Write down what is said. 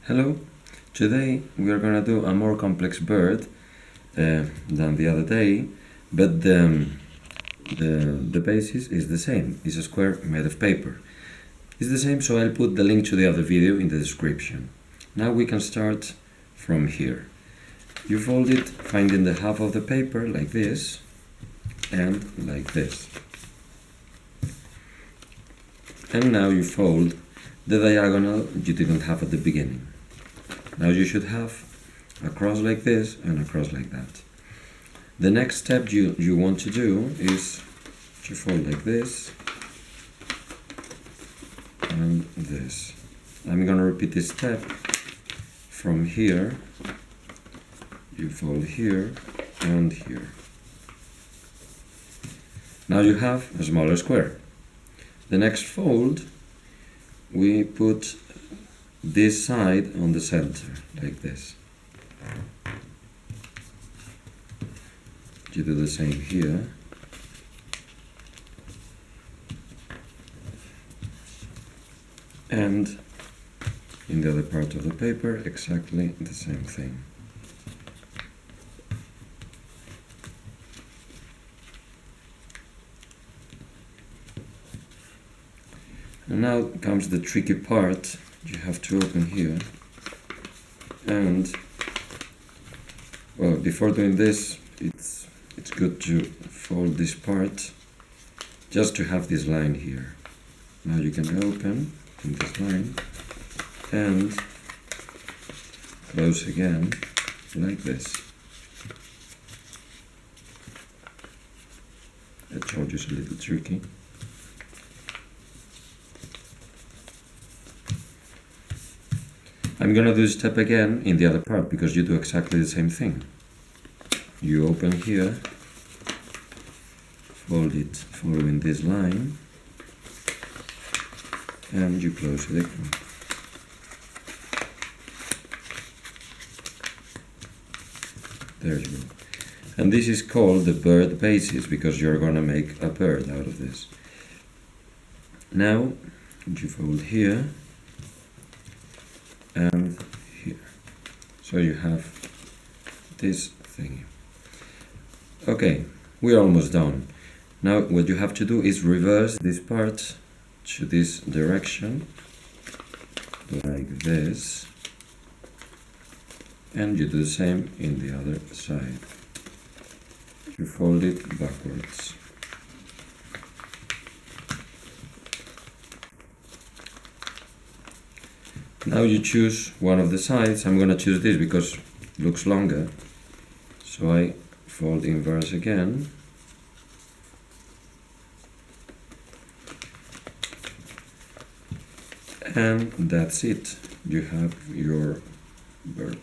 Hello, today we are gonna do a more complex bird than the other day, but the basis is the same. It's a square made of paper. It's the same, so I'll put the link to the other video in the description. Now we can start from here. You fold it, finding the half of the paper like this and like this. And now you fold the diagonal you didn't have at the beginning. Now you should have a cross like this and a cross like that. The next step you want to do is to fold like this and this. I'm gonna repeat this step from here. You fold here and here. Now you have a smaller square. The next fold, we put this side on the center, like this. You do the same here. And in the other part of the paper, exactly the same thing. And now comes the tricky part. You have to open here, and well, before doing this, it's good to fold this part just to have this line here. Now you can open in this line and close again like this. I told you it's a little tricky. I'm gonna do this step again in the other part because you do exactly the same thing. You open here, fold it following this line, and you close it again. There you go. And this is called the bird basis because you're gonna make a bird out of this. Now you fold here and here, so you have this thingy. Okay, we're almost done. Now what you have to do is reverse this part to this direction, like this, and you do the same in the other side. You fold it backwards. Now you choose one of the sides. I'm gonna choose this because it looks longer. So I fold inverse again. And that's it. You have your bird.